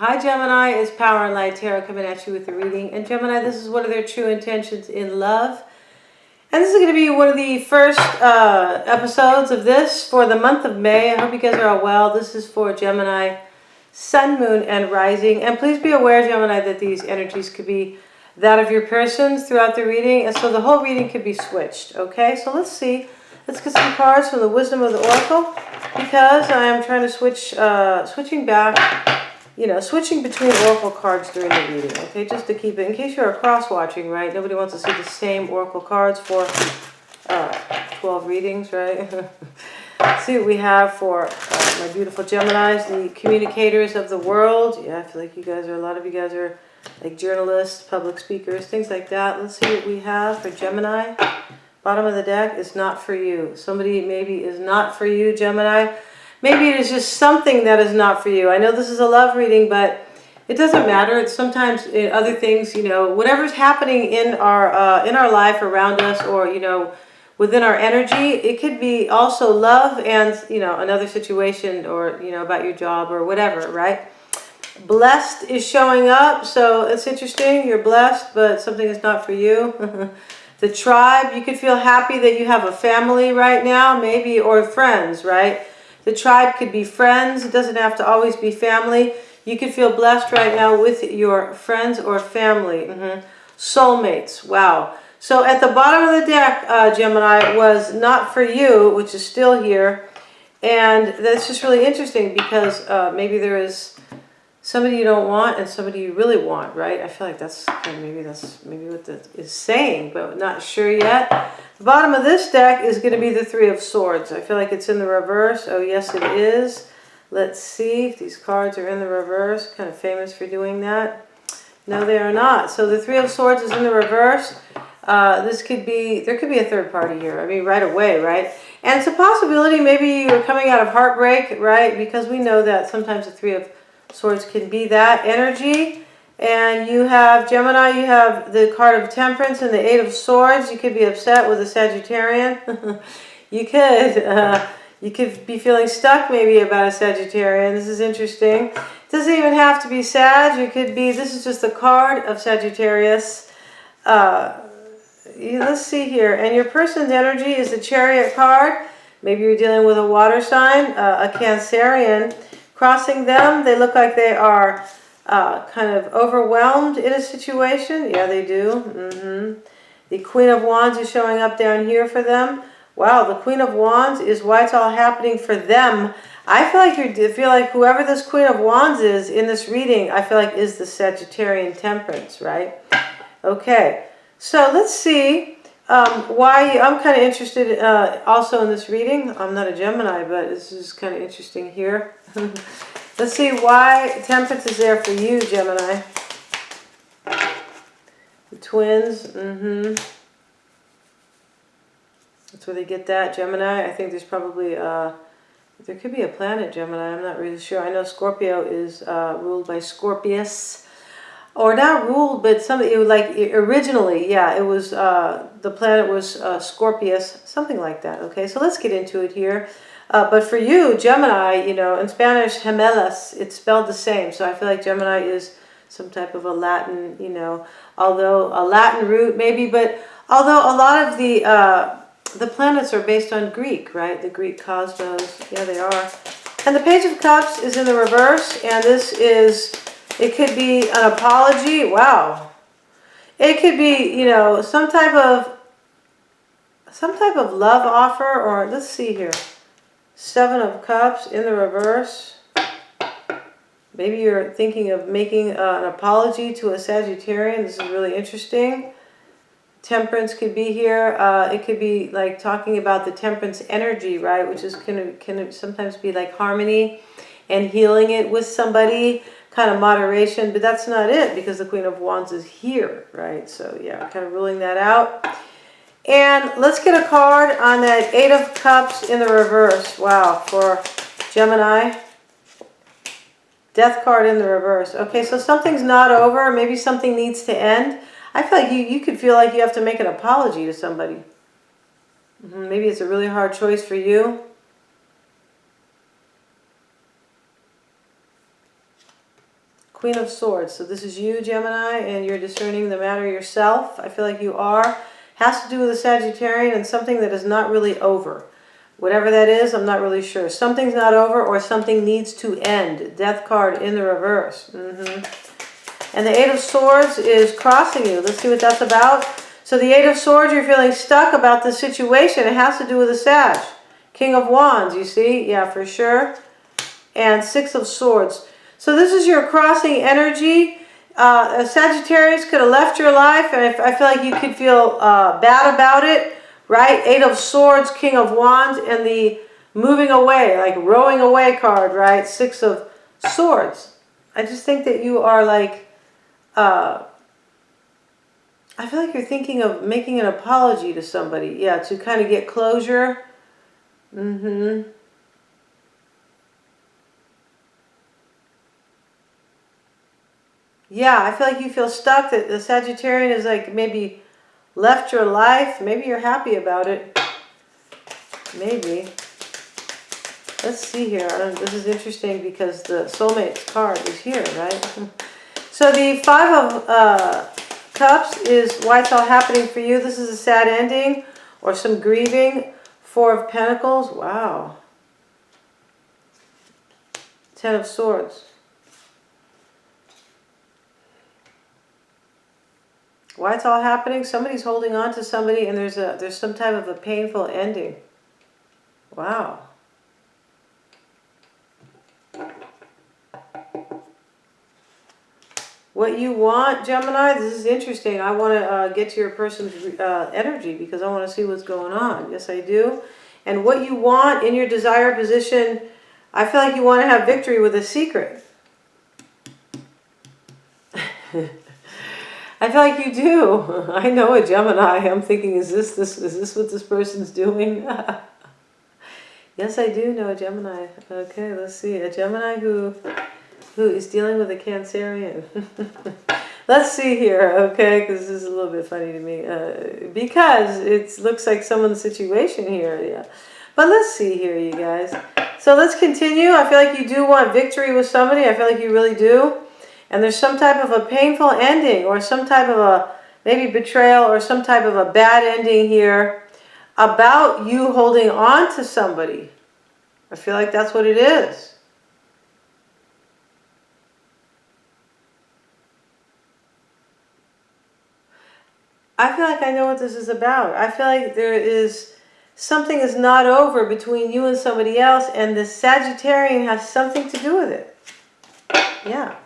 Hi Gemini, it's Power and Light Tarot coming at you with the reading. And Gemini, this is one of their true intentions in love. And this is going to be one of the first episodes of this for the month of May. I hope you guys are all well. This is for Gemini, Sun, Moon, and Rising. And please be aware, Gemini, that these energies could be that of your persons throughout the reading. And so the whole reading could be switched. Okay, so let's see. Let's get some cards from the Wisdom of the Oracle, because I am trying to switching back, switching between Oracle cards during the reading, okay, just to keep it, in case you're cross-watching, right? Nobody wants to see the same Oracle cards for 12 readings, right? Let's see what we have for my beautiful Geminis, the communicators of the world. Yeah, I feel like a lot of you guys are like journalists, public speakers, things like that. Let's see what we have for Gemini. Bottom of the deck is not for you. Somebody maybe is not for you, Gemini. Maybe it is just something that is not for you. I know this is a love reading, but it doesn't matter. It's sometimes other things, whatever's happening in our life around us, or within our energy. It could be also love and another situation, or about your job or whatever, right? Blessed is showing up, so it's interesting. You're blessed, but something is not for you. The tribe, you could feel happy that you have a family right now, maybe, or friends, right? The tribe could be friends. It doesn't have to always be family. You could feel blessed right now with your friends or family. Soulmates, wow. So at the bottom of the deck, Gemini, was not for you, which is still here. And that's just really interesting, because maybe there is somebody you don't want and somebody you really want, right? I feel like that's maybe what that is saying, but not sure yet. The bottom of this deck is going to be the Three of Swords. I feel like it's in the reverse. Oh, yes, it is. Let's see if these cards are in the reverse. Kind of famous for doing that. No, they are not. So the Three of Swords is in the reverse. There could be a third party here. I mean, right away, right? And it's a possibility maybe you're coming out of heartbreak, right? Because we know that sometimes the Three of Swords can be that energy. And you have, Gemini, you have the card of Temperance and the Eight of Swords. You could be upset with a Sagittarian. You could be feeling stuck maybe about a Sagittarian. This is interesting. It doesn't even have to be Sag. It could be, this is just the card of Sagittarius. Let's see here. And your person's energy is the Chariot card. Maybe you're dealing with a water sign, a Cancerian. Crossing them, they look like they are kind of overwhelmed in a situation. Yeah, they do. The Queen of Wands is showing up down here for them. Wow, the Queen of Wands is why it's all happening for them. I feel like whoever this Queen of Wands is in this reading, I feel like is the Sagittarian Temperance, right? Okay, so let's see why. I'm kind of interested also in this reading. I'm not a Gemini, but this is kind of interesting here. Let's see why Temperance is there for you, Gemini. The twins. That's where they get that, Gemini. I think there's probably, there could be a planet, Gemini. I'm not really sure. I know Scorpio is ruled by Scorpius. Or not ruled, but something, originally, yeah, it was, the planet was Scorpius, something like that, okay? So let's get into it here. But for you, Gemini, in Spanish, gemelas, it's spelled the same. So I feel like Gemini is some type of a Latin, although a Latin root maybe, but although a lot of the planets are based on Greek, right? The Greek cosmos, yeah, they are. And the Page of Cups is in the reverse, and this is, it could be an apology. Wow. It could be, some type of love offer, or let's see here. Seven of Cups in the reverse. Maybe you're thinking of making an apology to a Sagittarian. This is really interesting. Temperance could be here. It could be like talking about the Temperance energy, right? Which is can sometimes be like harmony and healing it with somebody, kind of moderation. But that's not it, because the Queen of Wands is here, right? So yeah, kind of ruling that out. And let's get a card on that Eight of Cups in the reverse. Wow, for Gemini. Death card in the reverse. Okay, so something's not over. Maybe something needs to end. I feel like you could feel like you have to make an apology to somebody. Maybe it's a really hard choice for you. Queen of Swords. So this is you, Gemini, and you're discerning the matter yourself. I feel like you are. Has to do with a Sagittarian and something that is not really over. Whatever that is, I'm not really sure. Something's not over or something needs to end. Death card in the reverse. And the Eight of Swords is crossing you. Let's see what that's about. So the Eight of Swords, you're feeling stuck about the situation. It has to do with a Sag. King of Wands, you see? Yeah, for sure. And Six of Swords. So this is your crossing energy. A Sagittarius could have left your life, and I feel like you could feel bad about it, right? Eight of Swords, King of Wands, and the moving away, like rowing away card, right? Six of Swords. I just think that you are like, I feel like you're thinking of making an apology to somebody. Yeah, to kind of get closure. Yeah, I feel like you feel stuck, that the Sagittarian is like maybe left your life. Maybe you're happy about it. Maybe. Let's see here. This is interesting because the soulmate card is here, right? So the Five of Cups is why it's all happening for you. This is a sad ending or some grieving. Four of Pentacles. Wow. Ten of Swords. Why it's all happening? Somebody's holding on to somebody and there's some type of a painful ending. Wow. What you want, Gemini, this is interesting. I want to get to your person's energy because I want to see what's going on. Yes, I do. And what you want in your desired position, I feel like you want to have victory with a secret. I feel like you do. I know a Gemini. I'm thinking, is this what this person's doing? Yes, I do know a Gemini. Okay, let's see. A Gemini who is dealing with a Cancerian. Let's see here, okay, because this is a little bit funny to me. Because it looks like someone's situation here, yeah. But let's see here, you guys. So let's continue. I feel like you do want victory with somebody. I feel like you really do. And there's some type of a painful ending or some type of a maybe betrayal or some type of a bad ending here about you holding on to somebody. I feel like that's what it is. I feel like I know what this is about. I feel like something is not over between you and somebody else, and the Sagittarian has something to do with it. Yeah.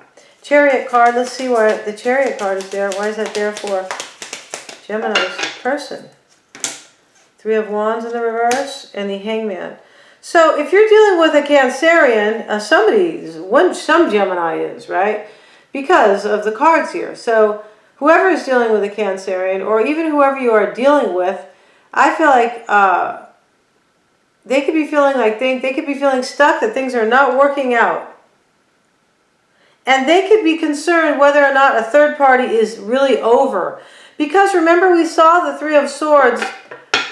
Chariot card, let's see why the Chariot card is there. Why is that there for Gemini's person? Three of Wands in the reverse and the Hangman. So if you're dealing with a Cancerian, some Gemini is, right? Because of the cards here. So whoever is dealing with a Cancerian, or even whoever you are dealing with, I feel like they could be feeling like they could be feeling stuck, that things are not working out. And they could be concerned whether or not a third party is really over. Because remember, we saw the Three of Swords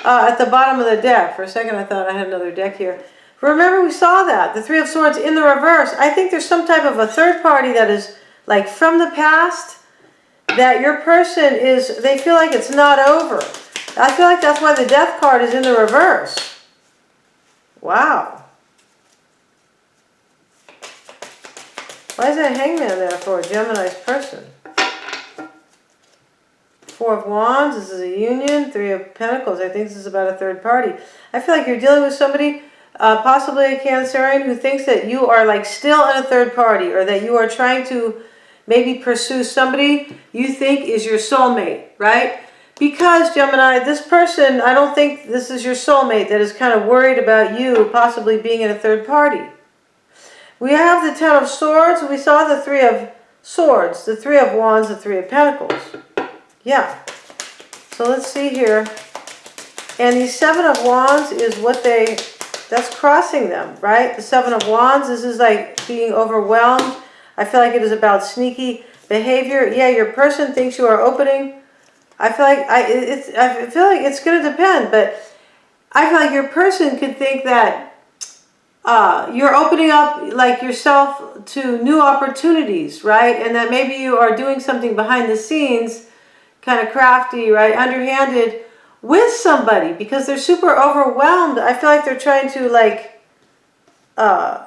at the bottom of the deck. For a second, I thought I had another deck here. Remember, we saw that. The Three of Swords in the reverse. I think there's some type of a third party that is like from the past, that your person they feel like it's not over. I feel like that's why the Death card is in the reverse. Wow. Why is that Hangman there for Gemini's person? Four of Wands, this is a union. Three of Pentacles, I think this is about a third party. I feel like you're dealing with somebody, possibly a Cancerian, who thinks that you are like still in a third party, or that you are trying to maybe pursue somebody you think is your soulmate, right? Because, Gemini, this person, I don't think this is your soulmate, that is kind of worried about you possibly being in a third party. We have the Ten of Swords. We saw the Three of Swords, the Three of Wands, the Three of Pentacles. Yeah. So let's see here. And the Seven of Wands is that's crossing them, right? The Seven of Wands, this is like being overwhelmed. I feel like it is about sneaky behavior. Yeah, your person thinks you are opening. I feel like it's going to depend, but I feel like your person could think that you're opening up like yourself to new opportunities, right? And that maybe you are doing something behind the scenes, kind of crafty, right? Underhanded with somebody because they're super overwhelmed. I feel like they're trying to uh,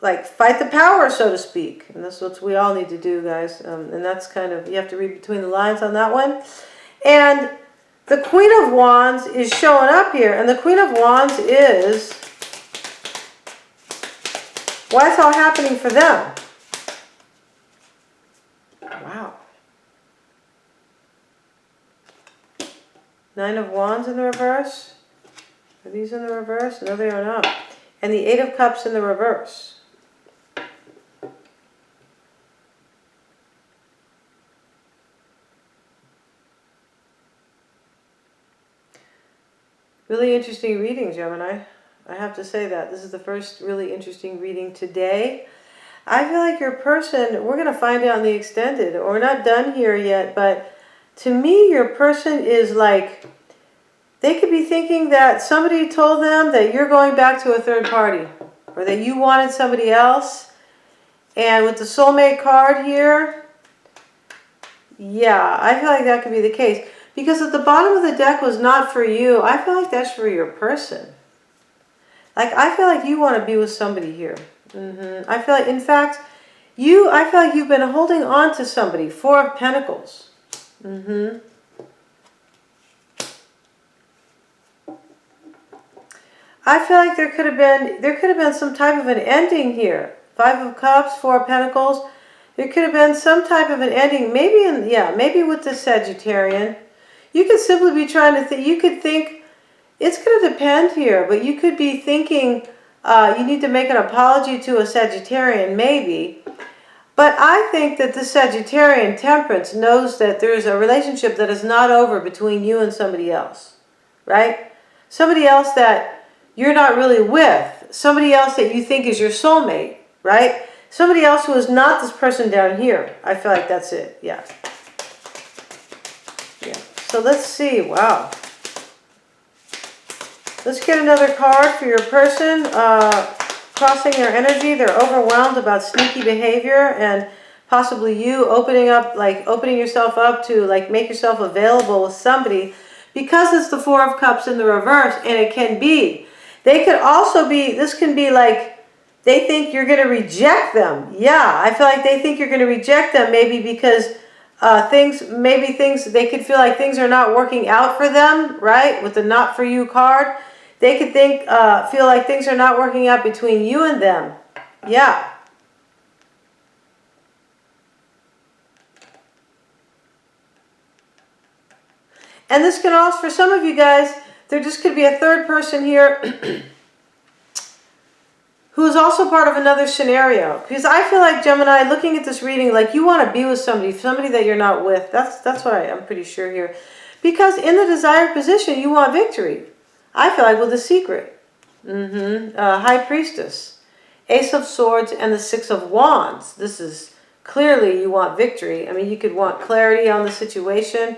like fight the power, so to speak. And that's what we all need to do, guys. And that's kind of, you have to read between the lines on that one. And the Queen of Wands is showing up here. And the Queen of Wands is, why it's all happening for them. Wow. Nine of Wands in the reverse. Are these in the reverse? No, they are not. And the Eight of Cups in the reverse. Really interesting reading, Gemini. I have to say that. This is the first really interesting reading today. I feel like your person, we're going to find out in the extended. We're not done here yet, but to me, your person is like, they could be thinking that somebody told them that you're going back to a third party or that you wanted somebody else. And with the soulmate card here, yeah, I feel like that could be the case. Because at the bottom of the deck was not for you. I feel like that's for your person. Like, I feel like you want to be with somebody here. I feel like, in fact, I feel like you've been holding on to somebody. Four of Pentacles. I feel like there could have been some type of an ending here. Five of Cups, Four of Pentacles. There could have been some type of an ending. Maybe with the Sagittarian. You could simply be trying to think, you could think, it's going to depend here, but you could be thinking you need to make an apology to a Sagittarian, maybe. But I think that the Sagittarian Temperance knows that there's a relationship that is not over between you and somebody else, right? Somebody else that you're not really with. Somebody else that you think is your soulmate, right? Somebody else who is not this person down here. I feel like that's it, yeah. So let's see, wow. Let's get another card for your person. Crossing their energy, they're overwhelmed about sneaky behavior and possibly you opening yourself up to make yourself available with somebody because it's the Four of Cups in the reverse, and it can be. They could also be, this can be like they think you're going to reject them. Yeah, I feel like they think you're going to reject them maybe because they could feel like things are not working out for them, right? With the not for you card. They could feel like things are not working out between you and them. Yeah. And this can also, for some of you guys, there just could be a third person here who is also part of another scenario. Because I feel like, Gemini, looking at this reading, like you want to be with somebody that you're not with. That's what I'm pretty sure here. Because in the desired position, you want victory. I feel like with the Secret. High Priestess. Ace of Swords and the Six of Wands. This is clearly you want victory. I mean, you could want clarity on the situation.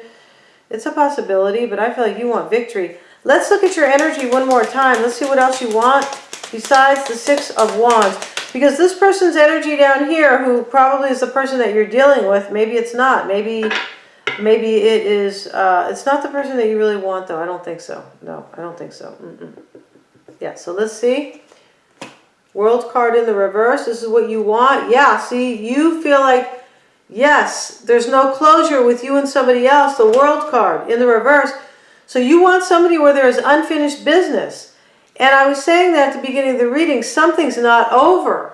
It's a possibility, but I feel like you want victory. Let's look at your energy one more time. Let's see what else you want besides the Six of Wands. Because this person's energy down here, who probably is the person that you're dealing with, maybe it's not. Maybe it is, it's not the person that you really want, though. I don't think so. No, I don't think so. Yeah, so let's see. World card in the reverse. This is what you want. Yeah, see, you feel like, yes, there's no closure with you and somebody else. The World card in the reverse. So you want somebody where there is unfinished business. And I was saying that at the beginning of the reading, something's not over.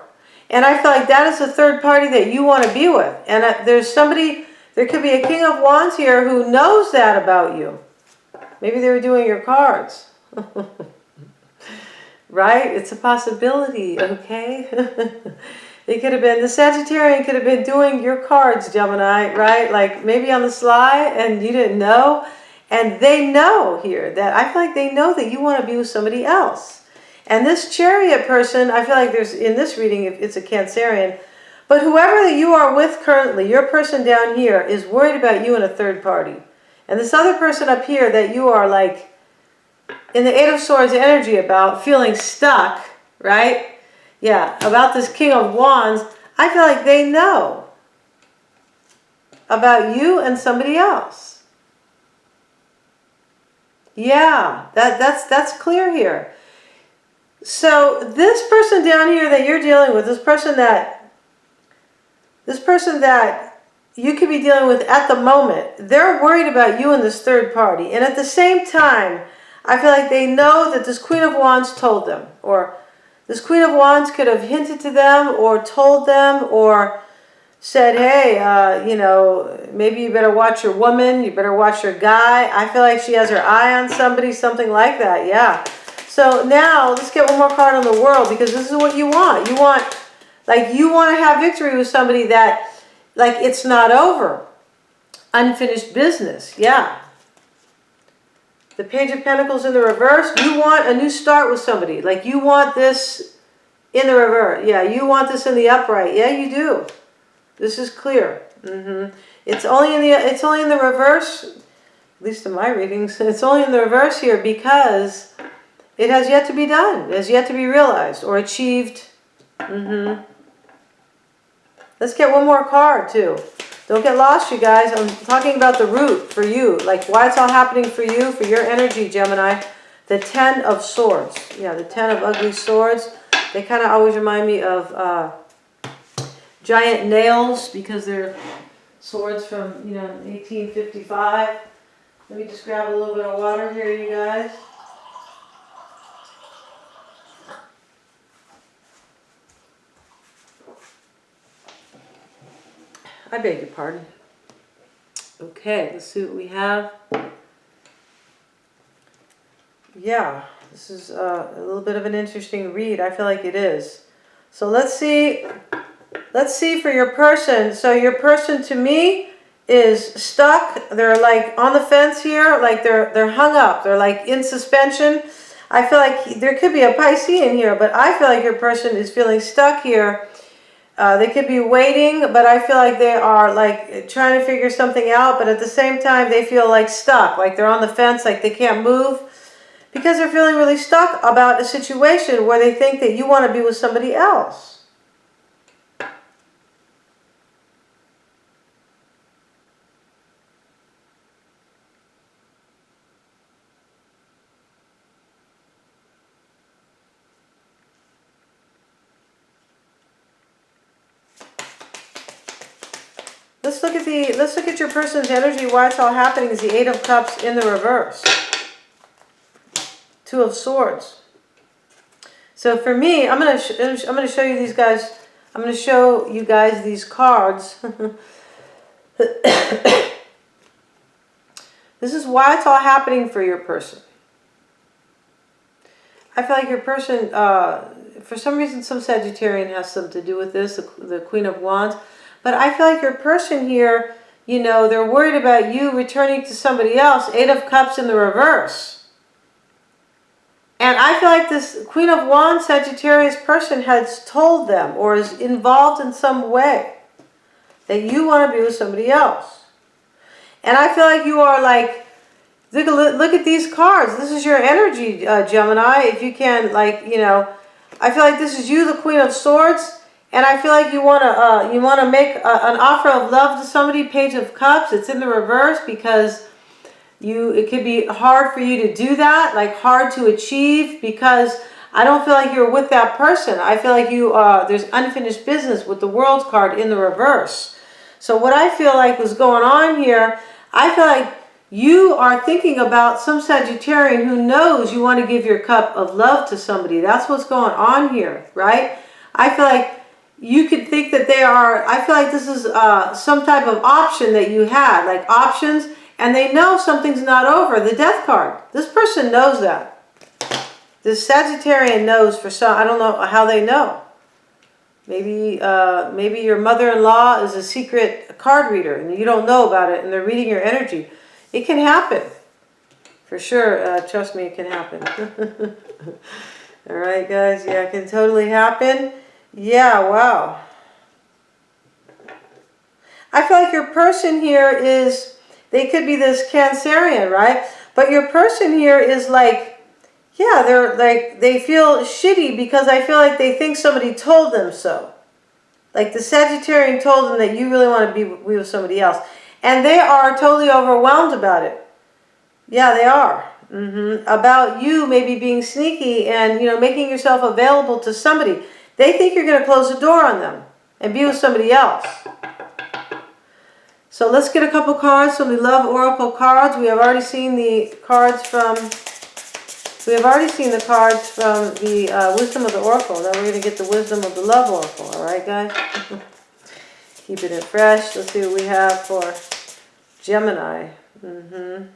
And I feel like that is a third party that you want to be with. And there could be a King of Wands here who knows that about you. Maybe they were doing your cards. Right? It's a possibility, okay? It could have been, the Sagittarian could have been doing your cards, Gemini, right? Like maybe on the sly and you didn't know. And they know here that, I feel like they know that you want to be with somebody else. And this Chariot person, I feel like there's, in this reading, it's a Cancerian, but whoever that you are with currently, your person down here is worried about you and a third party. And this other person up here that you are like, in the Eight of Swords energy about feeling stuck, right? Yeah, about this King of Wands, I feel like they know about you and somebody else. Yeah, that's clear here. So this person down here that you're dealing with, this person that you could be dealing with at the moment, they're worried about you and this third party. And at the same time, I feel like they know that this Queen of Wands told them, or this Queen of Wands could have hinted to them or told them or said, hey, you know, maybe you better watch your woman, you better watch your guy. I feel like she has her eye on somebody, something like that, yeah. So now let's get one more card on the world, because this is what you want. You want to have victory with somebody that, like, it's not over. Unfinished business, yeah. The Page of Pentacles in the reverse. You want a new start with somebody. Like, you want this in the reverse. Yeah, you want this in the upright. Yeah, you do. This is clear. It's only in the reverse, at least in my readings. It's only in the reverse here because it has yet to be done. It has yet to be realized or achieved. Let's get one more card too. Don't get lost, you guys. I'm talking about the root for you, like why it's all happening for you, for your energy, Gemini. The Ten of Swords. Yeah, the Ten of Ugly Swords. They kind of always remind me of giant nails because they're swords from, 1855. Let me just grab a little bit of water here, you guys. I beg your pardon. Okay, let's see what we have. Yeah, this is a little bit of an interesting read. I feel like it is. So let's see for your person. So your person to me is stuck. They're like on the fence here, like they're hung up. They're like in suspension. I feel like there could be a Piscean here, but I feel like your person is feeling stuck here. They could be waiting, but I feel like they are like trying to figure something out, but at the same time they feel like stuck, like they're on the fence, like they can't move because they're feeling really stuck about a situation where they think that you want to be with somebody else. Let's look at your person's energy. Why it's all happening is the Eight of Cups in the reverse. Two of Swords. So for me, I'm gonna show you these guys. I'm gonna show you guys these cards. This is why it's all happening for your person. I feel like your person, for some reason, some Sagittarian has something to do with this, the Queen of Wands. But I feel like your person here, they're worried about you returning to somebody else. Eight of Cups in the reverse. And I feel like this Queen of Wands Sagittarius person has told them or is involved in some way that you want to be with somebody else. And I feel like you are like, look at these cards. This is your energy, Gemini. If you can, I feel like this is you, the Queen of Swords. And I feel like you want to make an offer of love to somebody. Page of Cups. It's in the reverse because it could be hard for you to do that, like hard to achieve, because I don't feel like you're with that person. I feel like there's unfinished business with the World card in the reverse. So what I feel like was going on here, I feel like you are thinking about some Sagittarian who knows you want to give your cup of love to somebody. That's what's going on here, right? I feel like you could think that I feel like this is some type of option that you had, like options, and they know something's not over. The Death card. This person knows that. This Sagittarian knows for some, I don't know how they know. Maybe your mother-in-law is a secret card reader and you don't know about it and they're reading your energy. It can happen. For sure, trust me, it can happen. All right, guys, yeah, it can totally happen. Yeah, wow. I feel like your person here is, they could be this Cancerian, right? But your person here is like, Yeah, they're like, they feel shitty because I feel like they think somebody told them so. Like the Sagittarian told them that you really want to be with somebody else. And they are totally overwhelmed about it. Yeah, they are. About you maybe being sneaky and, making yourself available to somebody. They think you're going to close the door on them and be with somebody else. So let's get a couple cards from the Love Oracle cards. We have already seen the cards from the Wisdom of the Oracle. Now we're going to get the Wisdom of the Love Oracle. All right, guys? Keeping it fresh. Let's see what we have for Gemini. I'm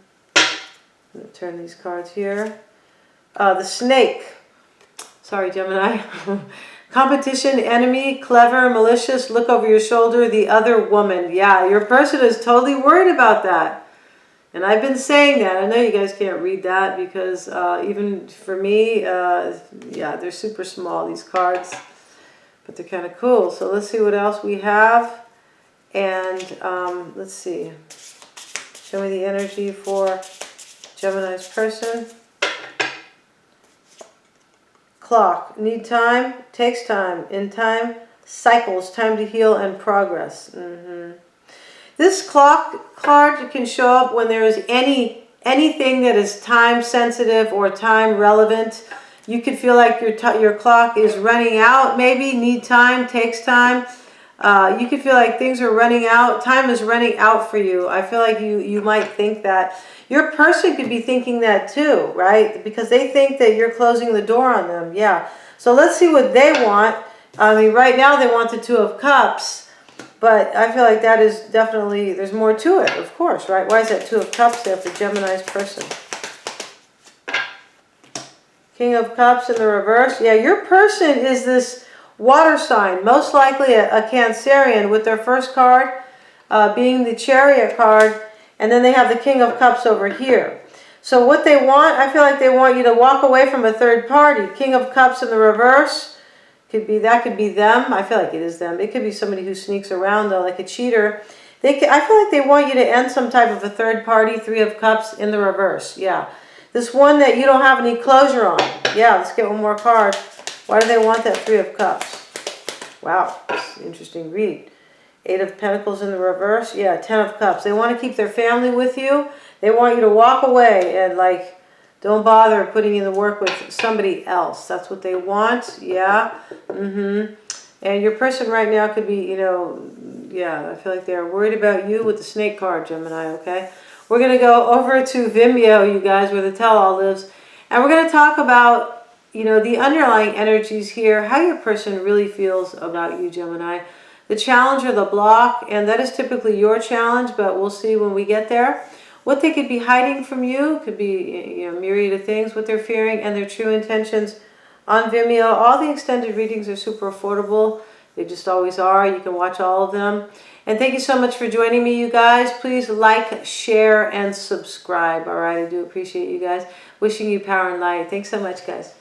going to turn these cards here. The Snake. Sorry, Gemini. Competition, enemy, clever, malicious, look over your shoulder, the other woman. Yeah, your person is totally worried about that. And I've been saying that. I know you guys can't read that because even for me, yeah, they're super small, these cards. But they're kind of cool. So let's see what else we have. And let's see. Show me the energy for Gemini's person. Clock. Need time. Takes time. In time. Cycles. Time to heal and progress. This clock card can show up when there is anything that is time sensitive or time relevant. You could feel like your clock is running out. Maybe need time. Takes time. You could feel like things are running out. Time is running out for you. I feel like you might think that. Your person could be thinking that too, right? Because they think that you're closing the door on them. Yeah. So let's see what they want. I mean, right now they want the Two of Cups. But I feel like that is definitely, there's more to it, of course, right? Why is that Two of Cups there for Gemini's person? King of Cups in the reverse. Yeah, your person is this water sign, most likely a Cancerian, with their first card being the Chariot card, and then they have the King of Cups over here. So what they want, I feel like they want you to walk away from a third party. King of Cups in the reverse, that could be them. I feel like it is them. It could be somebody who sneaks around though, like a cheater. I feel like they want you to end some type of a third party. Three of Cups in the reverse. Yeah, this one that you don't have any closure on. Yeah, let's get one more card. Why do they want that Three of Cups? Wow, that's an interesting read. Eight of Pentacles in the reverse. Yeah, Ten of Cups. They want to keep their family with you. They want you to walk away and like, don't bother putting in the work with somebody else. That's what they want. Yeah. And your person right now could be, yeah, I feel like they're worried about you with the Snake card, Gemini, okay? We're going to go over to Vimeo, you guys, where the tell-all lives. And we're going to talk about, the underlying energies here, how your person really feels about you, Gemini. The challenge or the block, and that is typically your challenge, but we'll see when we get there. What they could be hiding from you could be, a myriad of things, what they're fearing, and their true intentions on Vimeo. All the extended readings are super affordable. They just always are. You can watch all of them. And thank you so much for joining me, you guys. Please like, share, and subscribe. All right, I do appreciate you guys. Wishing you power and light. Thanks so much, guys.